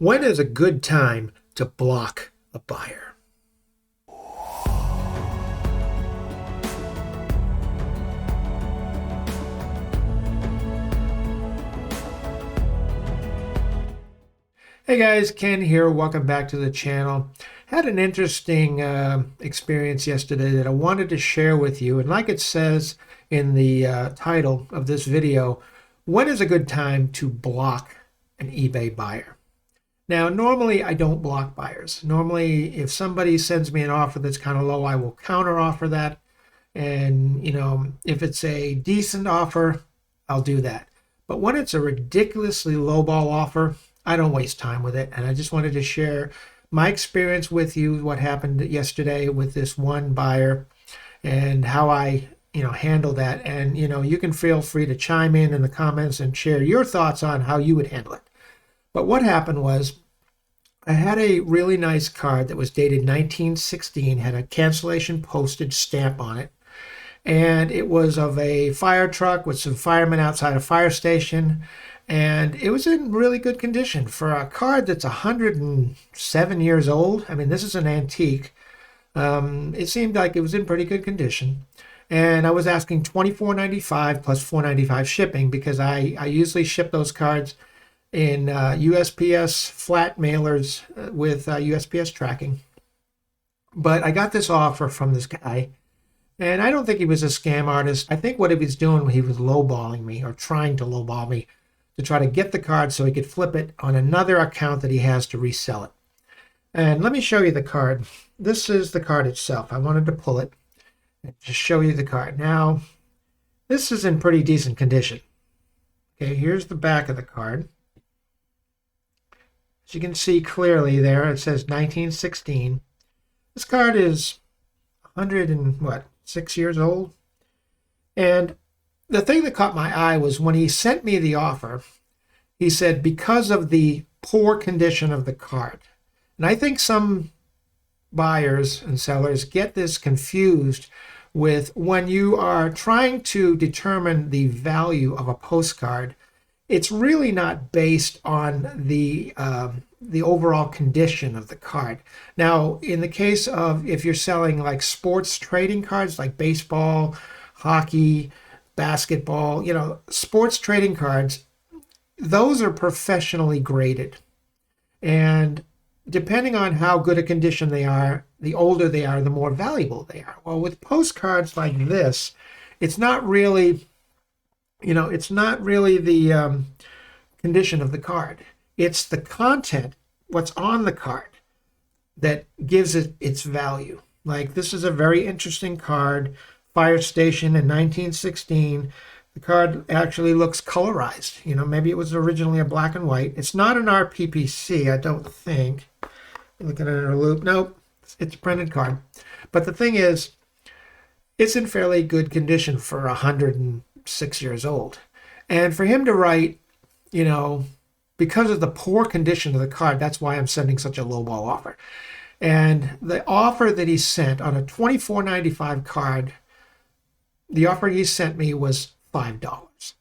When is a good time to block a buyer? Hey guys, Ken here. Welcome back to the channel. Had an interesting experience yesterday that I wanted to share with you. And like it says in the title of this video, when is a good time to block an eBay buyer? Now, normally I don't block buyers. Normally, if somebody sends me an offer that's kind of low, I will counter offer that. And, if it's a decent offer, I'll do that. But when it's a ridiculously lowball offer, I don't waste time with it. And I just wanted to share my experience with you, what happened yesterday with this one buyer and how I, handle that. And, you can feel free to chime in the comments and share your thoughts on how you would handle it. But what happened was I had a really nice card that was dated 1916, had a cancellation postage stamp on it. And it was of a fire truck with some firemen outside a fire station. And it was in really good condition for a card that's 107 years old. I mean, this is an antique. It seemed like it was in pretty good condition. And I was asking $24.95 plus $4.95 shipping because I usually ship those cards in USPS flat mailers with USPS tracking. But I got this offer from this guy, and I don't think he was a scam artist. I think what he was doing, he was lowballing me or trying to lowball me to try to get the card so he could flip it on another account that he has to resell it. And let me show you the card. This is the card itself. I wanted to pull it and just show you the card. Now, this is in pretty decent condition. Okay, here's the back of the card. As you can see clearly there, it says 1916. This card is 6 years old. And the thing that caught my eye was when he sent me the offer, he said, because of the poor condition of the card. And I think some buyers and sellers get this confused with when you are trying to determine the value of a postcard. It's really not based on the overall condition of the card. Now, in the case of if you're selling like sports trading cards, like baseball, hockey, basketball, sports trading cards, those are professionally graded. And depending on how good a condition they are, the older they are, the more valuable they are. Well, with postcards like this, it's not really the condition of the card. It's the content, what's on the card, that gives it its value. Like, this is a very interesting card, fire station in 1916. The card actually looks colorized. Maybe it was originally a black and white. It's not an RPPC, I don't think. Looking at a loop. Nope, it's a printed card. But the thing is, it's in fairly good condition for 106 years old. And for him to write, because of the poor condition of the card, that's why I'm sending such a lowball offer. And the offer that he sent on a $24.95 card, the offer he sent me was $5.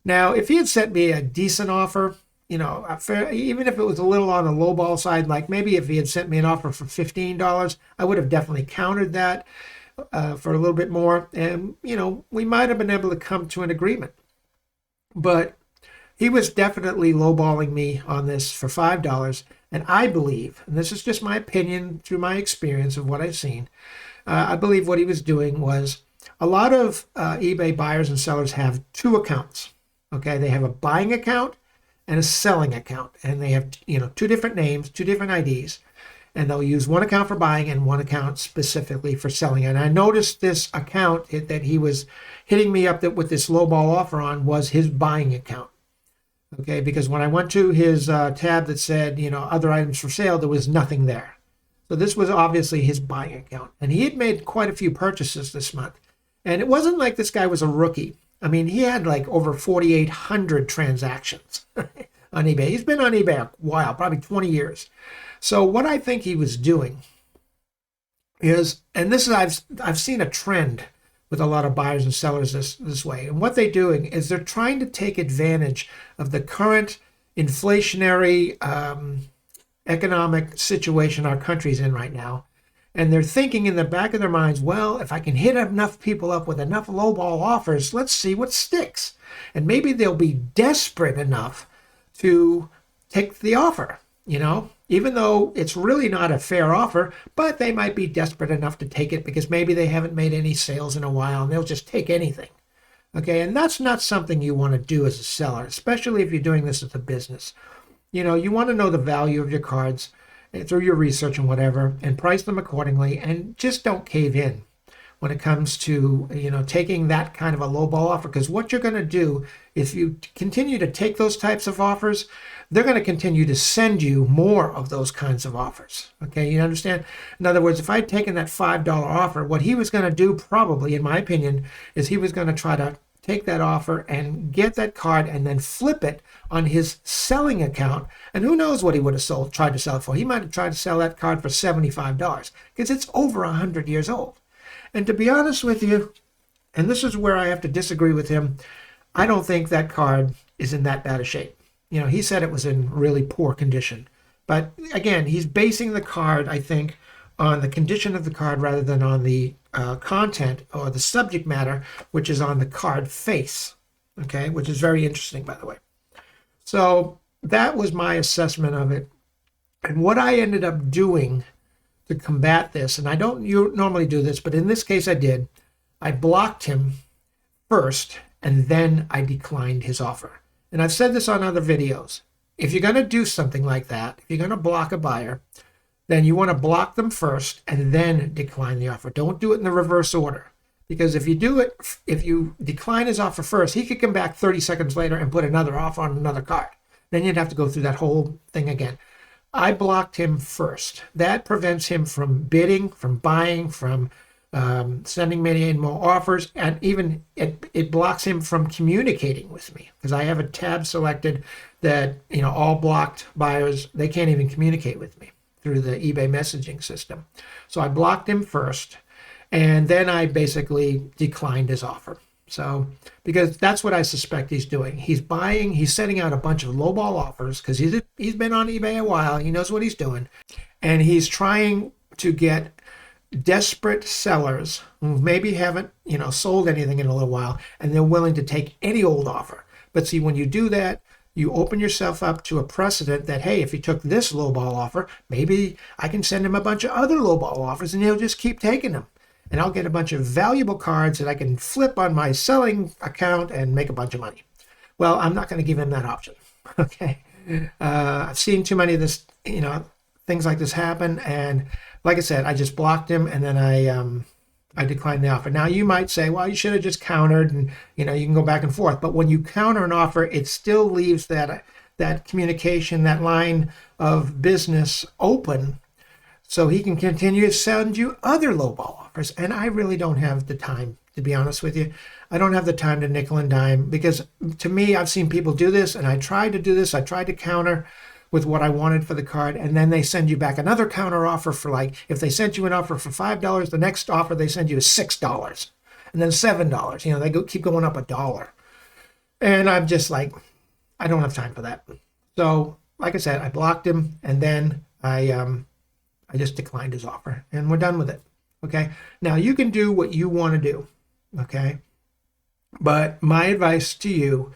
Now, if he had sent me a decent offer, even if it was a little on the lowball side, like maybe if he had sent me an offer for $15, I would have definitely countered that for a little bit more. And, we might have been able to come to an agreement. But he was definitely lowballing me on this for $5. And I believe, and this is just my opinion through my experience of what I've seen, I believe what he was doing was a lot of eBay buyers and sellers have two accounts. Okay, they have a buying account and a selling account. And they have, two different names, two different IDs. And they'll use one account for buying and one account specifically for selling. And I noticed this account that he was hitting me up with this lowball offer on was his buying account. Okay, because when I went to his tab that said, other items for sale, there was nothing there. So this was obviously his buying account. And he had made quite a few purchases this month. And it wasn't like this guy was a rookie. I mean, he had like over 4,800 transactions on eBay. He's been on eBay a while, probably 20 years. So what I think he was doing is, and this is, I've seen a trend with a lot of buyers and sellers this way. And what they're doing is they're trying to take advantage of the current inflationary economic situation our country's in right now. And they're thinking in the back of their minds, well, if I can hit enough people up with enough lowball offers, let's see what sticks. And maybe they'll be desperate enough to take the offer, even though it's really not a fair offer, but they might be desperate enough to take it because maybe they haven't made any sales in a while and they'll just take anything. Okay, and that's not something you want to do as a seller, especially if you're doing this as a business. You want to know the value of your cards through your research and whatever, and price them accordingly, and just don't cave in when it comes to taking that kind of a lowball offer. Because what you're going to do if you continue to take those types of offers, they're going to continue to send you more of those kinds of offers. Okay, you understand? In other words, if I'd taken that $5 offer, what he was going to do, probably, in my opinion, is he was going to try to take that offer and get that card and then flip it on his selling account. And who knows what he would have tried to sell it for. He might have tried to sell that card for $75 because it's over 100 years old. And to be honest with you, and this is where I have to disagree with him, I don't think that card is in that bad a shape. He said it was in really poor condition. But again, he's basing the card, I think, on the condition of the card rather than on the content or the subject matter, which is on the card face, okay, which is very interesting, by the way. So that was my assessment of it. And what I ended up doing to combat this, and I don't normally do this, but in this case I did, I blocked him first, and then I declined his offer. And I've said this on other videos. If you're going to do something like that, if you're going to block a buyer, then you want to block them first and then decline the offer. Don't do it in the reverse order. Because if you decline his offer first, he could come back 30 seconds later and put another offer on another card. Then you'd have to go through that whole thing again. I blocked him first. That prevents him from bidding, from buying, from sending many more offers, and even it blocks him from communicating with me because I have a tab selected that all blocked buyers, they can't even communicate with me through the eBay messaging system. So I blocked him first, and then I basically declined his offer. So because that's what I suspect he's doing. He's sending out a bunch of lowball offers because he's been on eBay a while. He knows what he's doing, and he's trying to get desperate sellers who maybe haven't sold anything in a little while, and they're willing to take any old offer. But see, when you do that, you open yourself up to a precedent that, hey, if he took this lowball offer, maybe I can send him a bunch of other lowball offers and he'll just keep taking them. And I'll get a bunch of valuable cards that I can flip on my selling account and make a bunch of money. Well, I'm not going to give him that option. Okay. I've seen too many of this, things like this happen. And like I said, I just blocked him, and then I declined the offer. Now you might say, well, you should have just countered, and you can go back and forth. But when you counter an offer, it still leaves that communication, that line of business open, so he can continue to send you other lowball offers. And I really don't have the time, to be honest with you. I don't have the time to nickel and dime, because to me, I've seen people do this, and I tried to do this. I tried to counter with what I wanted for the card, and then they send you back another counter offer for, like, if they sent you an offer for $5, the next offer they send you is $6, and then $7. They keep going up $1. And I'm just like, I don't have time for that. So, like I said, I blocked him, and then I just declined his offer, and we're done with it. Okay. Now you can do what you want to do. Okay. But my advice to you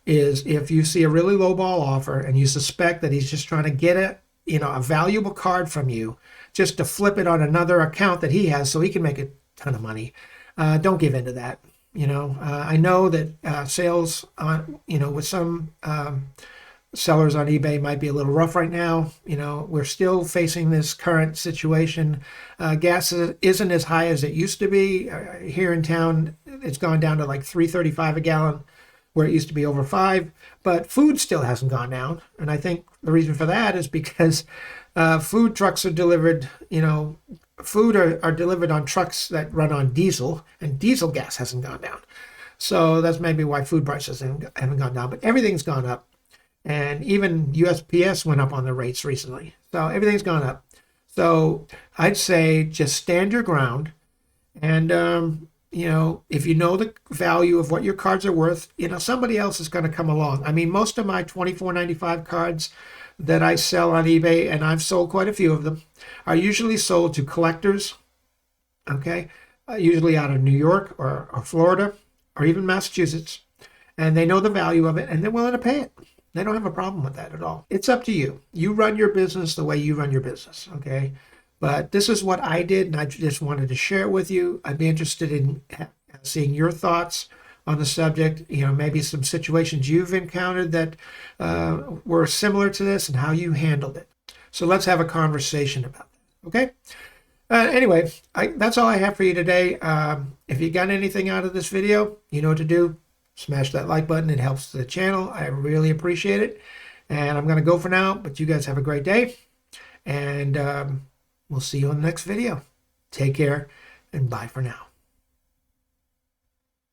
is, if you see a really low ball offer and you suspect that he's just trying to get a valuable card from you just to flip it on another account that he has so he can make a ton of money, don't give in to that. I know that sales on, with some sellers on eBay might be a little rough right now. We're still facing this current situation. Gas isn't as high as it used to be. Here in town, it's gone down to like $3.35 a gallon, where it used to be over $5. But food still hasn't gone down. And I think the reason for that is because food trucks are delivered, food are delivered on trucks that run on diesel, and diesel gas hasn't gone down. So that's maybe why food prices haven't gone down. But everything's gone up. And even USPS went up on their rates recently. So everything's gone up. So I'd say just stand your ground and if you know the value of what your cards are worth, somebody else is going to come along. I mean, most of my $24.95 cards that I sell on eBay, and I've sold quite a few of them, are usually sold to collectors, okay? Usually out of New York or Florida or even Massachusetts. And they know the value of it and they're willing to pay it. They don't have a problem with that at all. It's up to you. You run your business the way you run your business, okay? But this is what I did, and I just wanted to share it with you. I'd be interested in seeing your thoughts on the subject, maybe some situations you've encountered that were similar to this and how you handled it. So let's have a conversation about that, okay? Anyway, that's all I have for you today. If you got anything out of this video, you know what to do. Smash that like button. It helps the channel. I really appreciate it. And I'm going to go for now, but you guys have a great day. And we'll see you on the next video. Take care and bye for now.